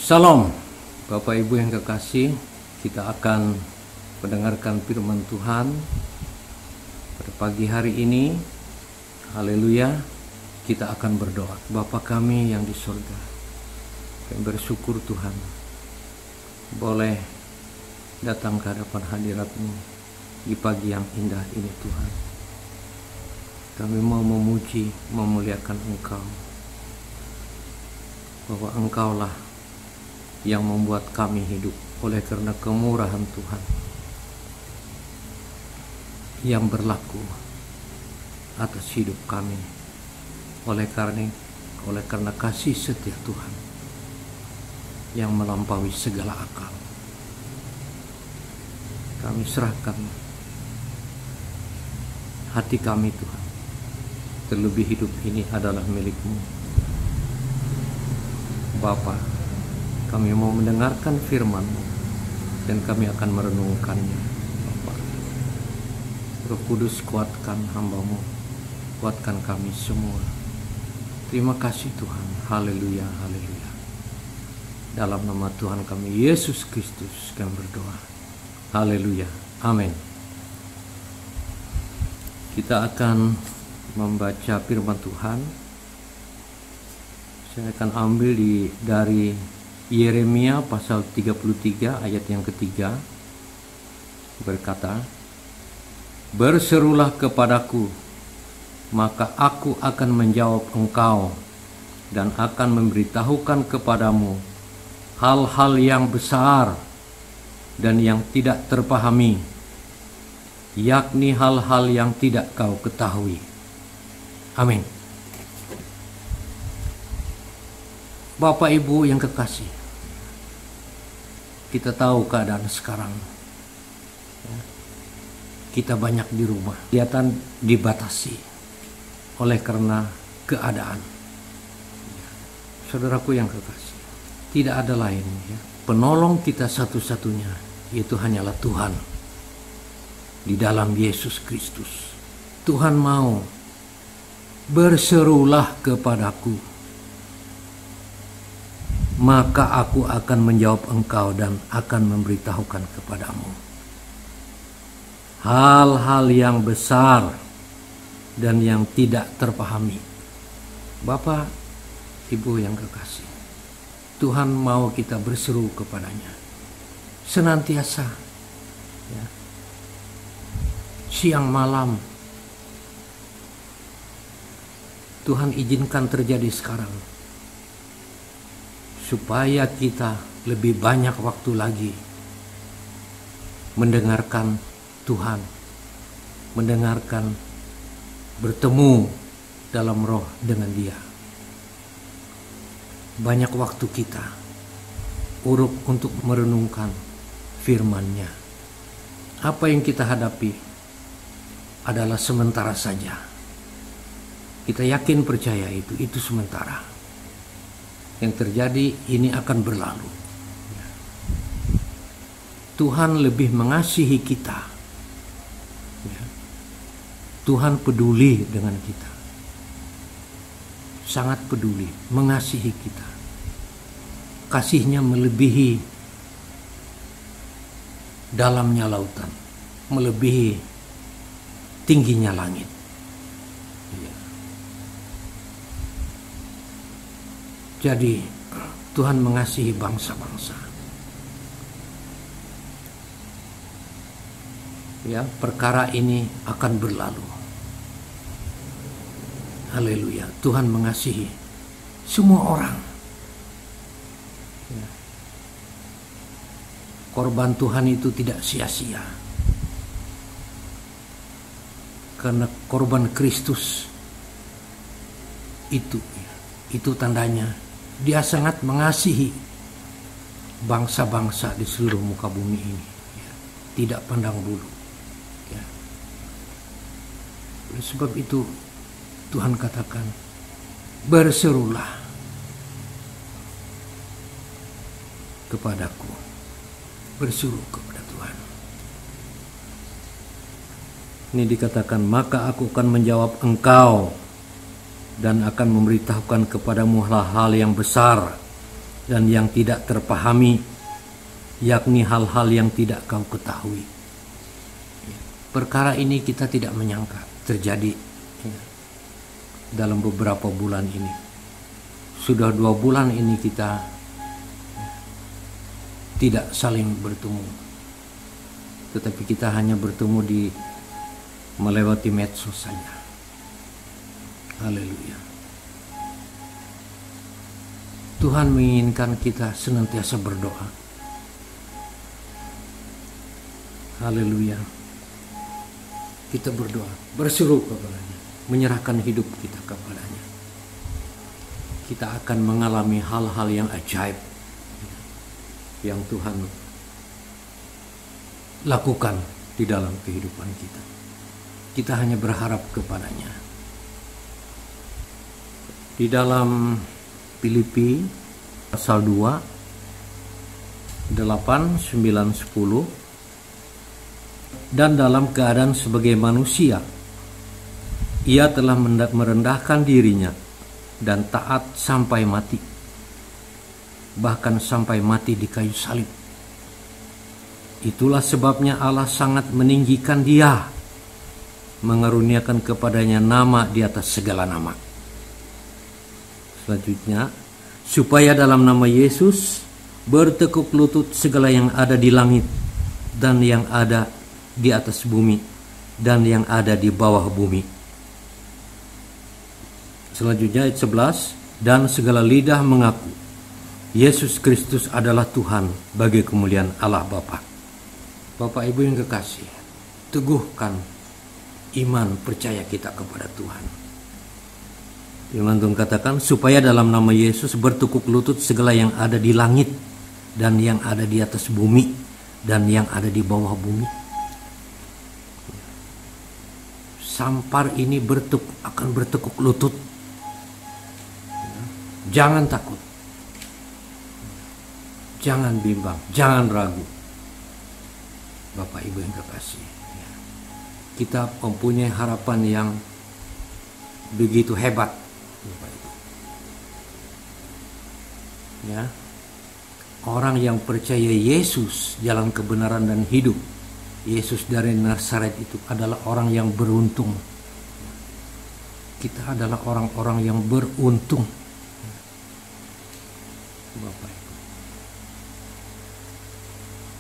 Salam, Bapak Ibu yang kekasih, kita akan mendengarkan firman Tuhan pada pagi hari ini. Haleluya, kita akan berdoa. Bapa kami yang di surga, kami bersyukur Tuhan boleh datang ke hadapan hadirat-Mu di pagi yang indah ini Tuhan. Kami mau memuji, memuliakan Engkau, bahwa Engkaulah yang membuat kami hidup oleh karena kemurahan Tuhan yang berlaku atas hidup kami, oleh karena kasih setia Tuhan yang melampaui segala akal. Kami serahkan hati kami Tuhan, terlebih hidup ini adalah milik-Mu Bapa. Kami mau mendengarkan firman-Mu dan kami akan merenungkannya, Bapa. Roh Kudus, kuatkan hamba-Mu, kuatkan kami semua. Terima kasih Tuhan. Haleluya, haleluya. Dalam nama Tuhan kami Yesus Kristus kami berdoa. Haleluya, amin. Kita akan membaca firman Tuhan. Saya akan ambil dari Yeremia pasal 33 ayat yang ketiga, berkata, "Berserulah kepadaku, maka aku akan menjawab engkau dan akan memberitahukan kepadamu hal-hal yang besar dan yang tidak terpahami, yakni hal-hal yang tidak kau ketahui." Amin. Bapak Ibu yang kekasih, kita tahu keadaan sekarang. Kita banyak di rumah, kelihatan dibatasi oleh karena keadaan. Saudaraku yang kekasih, tidak ada lain penolong kita satu-satunya, yaitu hanyalah Tuhan di dalam Yesus Kristus. Tuhan mau, berserulah kepadaku, maka aku akan menjawab engkau dan akan memberitahukan kepadamu hal-hal yang besar dan yang tidak terpahami. Bapak, Ibu yang kekasih, Tuhan mau kita berseru kepadanya senantiasa, siang malam. Tuhan izinkan terjadi sekarang, supaya kita lebih banyak waktu lagi mendengarkan Tuhan, mendengarkan, bertemu dalam roh dengan Dia. Banyak waktu kita uruk untuk merenungkan firman-Nya. Apa yang kita hadapi adalah sementara saja. Kita yakin, percaya itu sementara. Yang terjadi ini akan berlalu. Tuhan lebih mengasihi kita. Tuhan peduli dengan kita, sangat peduli, mengasihi kita. Kasihnya melebihi dalamnya lautan, melebihi tingginya langit. Jadi Tuhan mengasihi bangsa-bangsa. Perkara ini akan berlalu. Haleluya. Tuhan mengasihi semua orang. Korban Tuhan itu tidak sia-sia. Karena korban Kristus itu tandanya Dia sangat mengasihi bangsa-bangsa di seluruh muka bumi ini, tidak pandang bulu. Oleh sebab itu Tuhan katakan, berserulah kepadaku, berseru kepada Tuhan. Ini dikatakan, maka aku akan menjawab engkau dan akan memberitahukan kepadamu hal-hal yang besar dan yang tidak terpahami, yakni hal-hal yang tidak kau ketahui. Perkara ini kita tidak menyangka terjadi dalam beberapa bulan ini. Sudah 2 bulan ini kita tidak saling bertemu, tetapi kita hanya bertemu melewati medsos saja. Haleluya. Tuhan menginginkan kita senantiasa berdoa. Haleluya. Kita berdoa, berseru kepadanya, menyerahkan hidup kita kepadanya. Kita akan mengalami hal-hal yang ajaib yang Tuhan lakukan di dalam kehidupan kita. Kita hanya berharap kepadanya. Di dalam Filipi pasal 2 8, 9, 10, dan dalam keadaan sebagai manusia ia telah merendahkan dirinya dan taat sampai mati, bahkan sampai mati di kayu salib. Itulah sebabnya Allah sangat meninggikan dia, mengaruniakan kepadanya nama di atas segala nama. Selanjutnya, supaya dalam nama Yesus bertekuk lutut segala yang ada di langit dan yang ada di atas bumi dan yang ada di bawah bumi. Selanjutnya ayat 11, dan segala lidah mengaku Yesus Kristus adalah Tuhan bagi kemuliaan Allah Bapa. Bapak Ibu yang kekasih, teguhkan iman percaya kita kepada Tuhan. Firman Tuhan katakan, supaya dalam nama Yesus bertekuk lutut segala yang ada di langit dan yang ada di atas bumi dan yang ada di bawah bumi. Sampar ini akan bertekuk lutut. Jangan takut, jangan bimbang, jangan ragu. Bapak Ibu yang kekasih, kita mempunyai harapan yang begitu hebat. Ya, orang yang percaya Yesus jalan kebenaran dan hidup, Yesus dari Nazaret itu adalah orang yang beruntung. Kita adalah orang-orang yang beruntung. Bapak Ibu,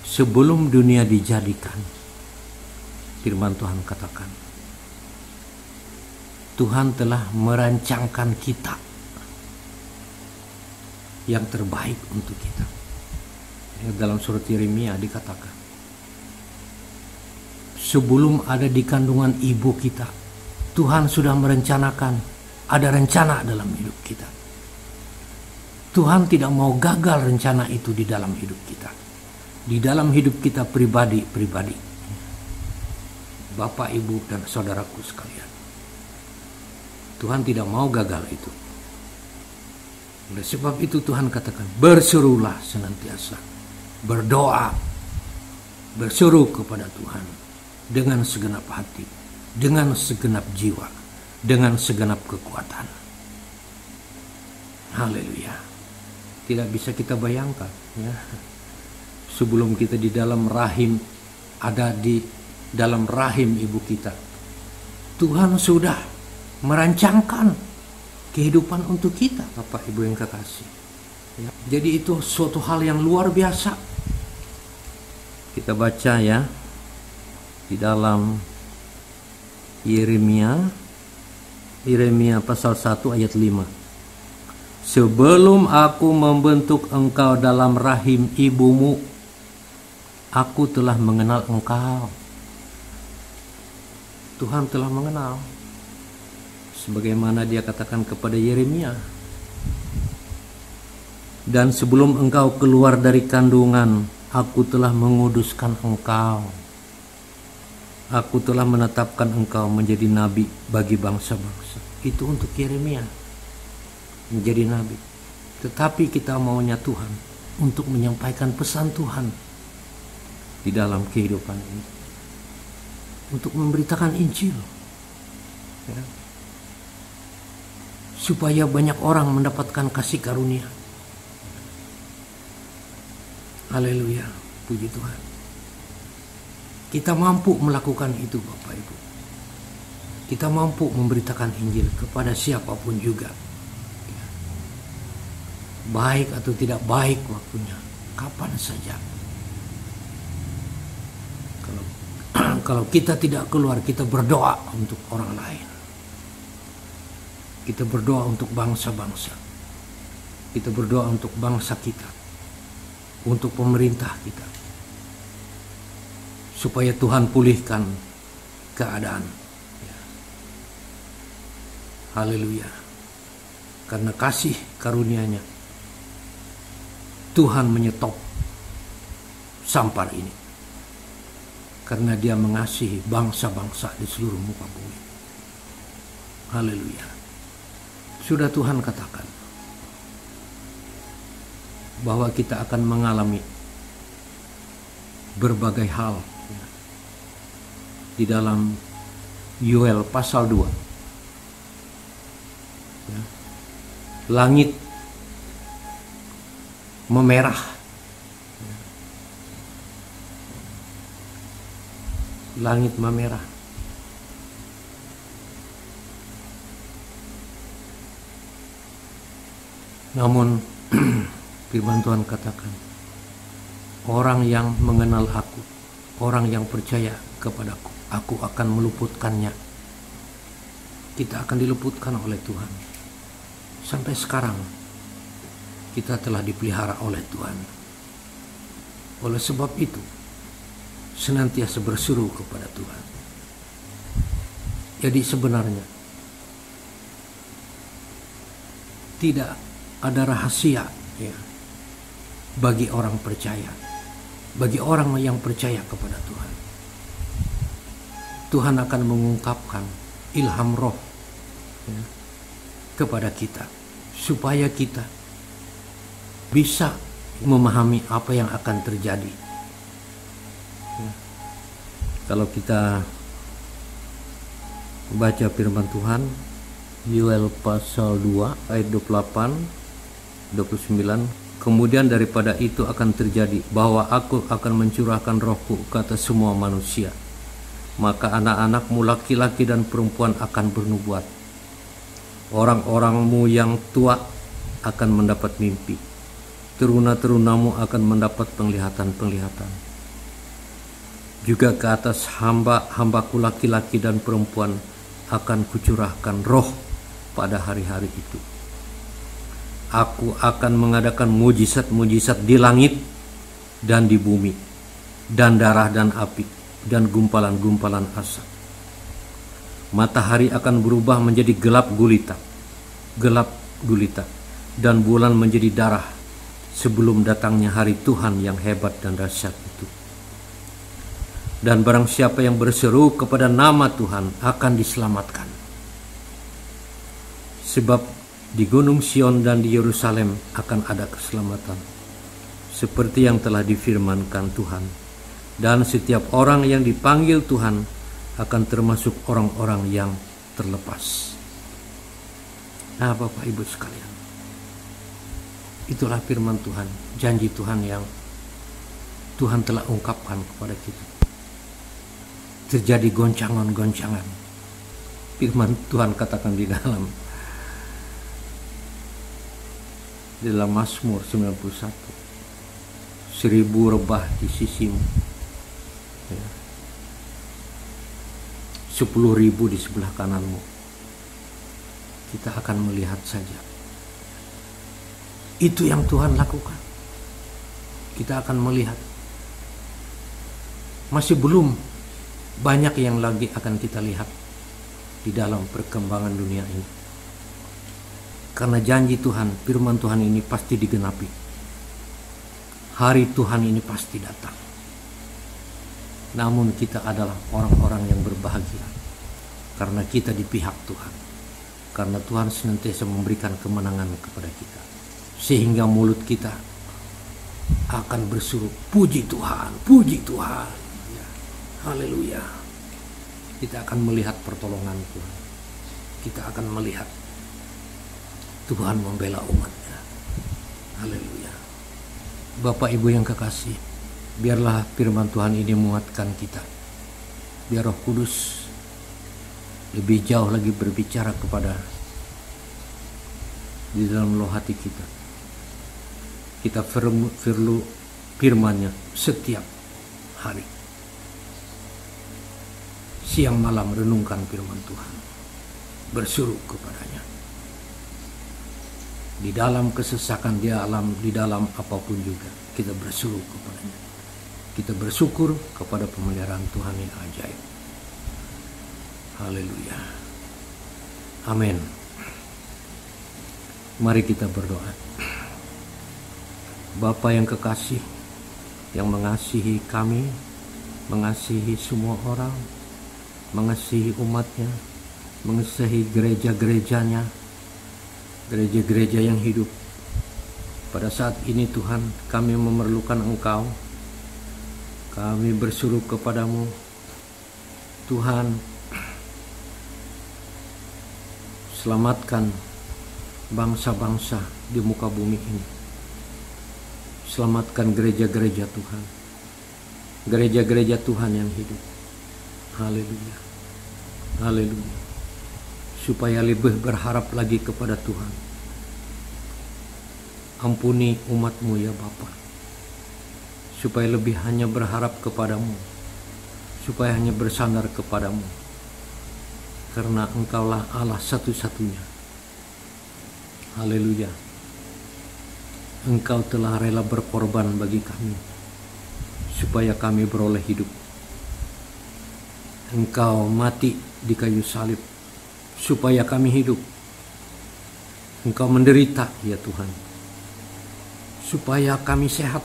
sebelum dunia dijadikan, firman Tuhan katakan, Tuhan telah merancangkan kita yang terbaik untuk kita. Dalam surat Yeremia dikatakan, sebelum ada di kandungan ibu kita, Tuhan sudah merencanakan, ada rencana dalam hidup kita. Tuhan tidak mau gagal rencana itu di dalam hidup kita, di dalam hidup kita pribadi, Bapak, Ibu, dan saudaraku sekalian. Tuhan tidak mau gagal itu. Oleh sebab itu Tuhan katakan, berserulah senantiasa, berdoa, berseru kepada Tuhan dengan segenap hati, dengan segenap jiwa, dengan segenap kekuatan. Haleluya. Tidak bisa kita bayangkan, ya, sebelum kita di dalam rahim, ada di dalam rahim ibu kita, Tuhan sudah merancangkan kehidupan untuk kita, Bapak Ibu yang kekasih. Ya, jadi itu suatu hal yang luar biasa. Kita baca ya di dalam Yeremia pasal 1 ayat 5. Sebelum aku membentuk engkau dalam rahim ibumu, aku telah mengenal engkau. Tuhan telah mengenal. Sebagaimana dia katakan kepada Yeremia, dan sebelum engkau keluar dari kandungan, aku telah menguduskan engkau. Aku telah menetapkan engkau menjadi nabi bagi bangsa-bangsa. Itu untuk Yeremia, menjadi nabi. Tetapi kita maunya Tuhan untuk menyampaikan pesan Tuhan di dalam kehidupan ini. untuk memberitakan Injil, ya, supaya banyak orang mendapatkan kasih karunia. Haleluya, puji Tuhan. Kita mampu melakukan itu, Bapak Ibu. Kita mampu memberitakan Injil kepada siapapun juga, ya, baik atau tidak baik waktunya, kapan saja. Kalau kita tidak keluar, kita berdoa untuk orang lain. Kita berdoa untuk bangsa-bangsa. Kita berdoa untuk bangsa kita, untuk pemerintah kita, supaya Tuhan pulihkan keadaan. Ya. Haleluya. Karena kasih karunia-Nya, Tuhan menyetop sampar ini. Karena Dia mengasihi bangsa-bangsa di seluruh muka bumi. Haleluya. Sudah Tuhan katakan bahwa kita akan mengalami berbagai hal, ya, di dalam Yoel pasal 2. Ya. Langit memerah. Langit memerah. Namun firman Tuhan katakan, orang yang mengenal aku, orang yang percaya kepadaku, aku akan meluputkannya. Kita akan diluputkan oleh Tuhan. Sampai sekarang kita telah dipelihara oleh Tuhan. Oleh sebab itu, senantiasa berseru kepada Tuhan. Jadi sebenarnya tidak ada rahasia, ya, bagi orang percaya, bagi orang yang percaya kepada Tuhan. Tuhan akan mengungkapkan ilham roh, ya, kepada kita, supaya kita bisa memahami apa yang akan terjadi. Kalau kita baca firman Tuhan, Yoel pasal 2 ayat 28, 29, kemudian daripada itu akan terjadi bahwa aku akan mencurahkan rohku ke atas semua manusia. Maka anak-anakmu laki-laki dan perempuan akan bernubuat. Orang-orangmu yang tua akan mendapat mimpi. Teruna-terunamu akan mendapat penglihatan-penglihatan. Juga ke atas hamba-hambaku laki-laki dan perempuan akan kucurahkan roh pada hari-hari itu. Aku akan mengadakan mujizat-mujizat di langit dan di bumi, dan darah dan api, dan gumpalan-gumpalan asap. Matahari akan berubah menjadi gelap gulita, dan bulan menjadi darah sebelum datangnya hari Tuhan yang hebat dan dahsyat itu. Dan barang siapa yang berseru kepada nama Tuhan akan diselamatkan. Sebab di Gunung Sion dan di Yerusalem akan ada keselamatan, seperti yang telah difirmankan Tuhan. Dan setiap orang yang dipanggil Tuhan akan termasuk orang-orang yang terlepas. Nah, Bapak Ibu sekalian, itulah firman Tuhan, janji Tuhan yang Tuhan telah ungkapkan kepada kita. Terjadi goncangan-goncangan. Firman Tuhan katakan di dalam Mazmur 91, 1000 rebah di sisimu, ya, 10.000 di sebelah kananmu. Kita akan melihat saja. Itu yang Tuhan lakukan. Kita akan melihat. Masih belum banyak yang lagi akan kita lihat di dalam perkembangan dunia ini. Karena janji Tuhan, firman Tuhan ini pasti digenapi. Hari Tuhan ini pasti datang. Namun kita adalah orang-orang yang berbahagia, karena kita di pihak Tuhan. Karena Tuhan senantiasa memberikan kemenangan kepada kita. Sehingga mulut kita akan berseru, puji Tuhan, puji Tuhan. Haleluya. kita akan melihat pertolongan Tuhan. Kita akan melihat Tuhan membela umatnya. Haleluya. Bapak Ibu yang kekasih, biarlah firman Tuhan ini menguatkan kita. Biar Roh Kudus lebih jauh lagi berbicara kepada di dalam loh hati kita. Kita perlu firman-Nya setiap hari. Siang malam renungkan firman Tuhan. Berseru kepadanya. Di dalam kesesakan di dalam apapun juga kita berseru kepadanya. Kita bersyukur kepada pemeliharaan Tuhan yang ajaib. Haleluya. Amin. Mari kita berdoa. Bapa yang kekasih, yang mengasihi kami, mengasihi semua orang, mengasihi umatnya, mengasihi gereja-gerejanya, gereja-gereja yang hidup. Pada saat ini Tuhan, kami memerlukan Engkau. Kami berseru kepadamu, Tuhan, selamatkan bangsa-bangsa di muka bumi ini. Selamatkan gereja-gereja Tuhan. Gereja-gereja Tuhan yang hidup. Haleluya. Haleluya. Supaya lebih berharap lagi kepada Tuhan. Ampuni umat-Mu ya Bapa. Supaya lebih hanya berharap kepadamu. Supaya hanya bersandar kepadamu. Karena Engkaulah Allah satu-satunya. Haleluya. Engkau telah rela berkorban bagi kami, supaya kami beroleh hidup. Engkau mati di kayu salib, supaya kami hidup. Engkau menderita ya Tuhan, supaya kami sehat.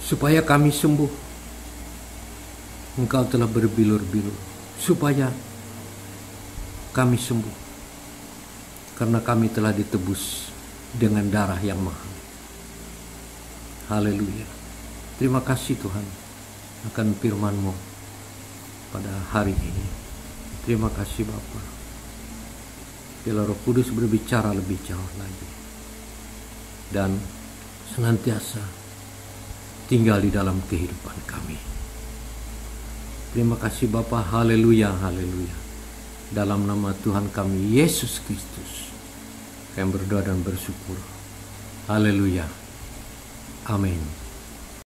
Supaya kami sembuh. Engkau telah berbilur-bilur, supaya kami sembuh. Karena kami telah ditebus dengan darah yang mahal. Haleluya. Terima kasih Tuhan akan firman-Mu pada hari ini. Terima kasih Bapa. Biarlah Roh Kudus berbicara lebih jauh lagi. Dan senantiasa tinggal di dalam kehidupan kami. Terima kasih Bapa. Haleluya, haleluya. Dalam nama Tuhan kami Yesus Kristus, kami berdoa dan bersyukur. Haleluya. Amin.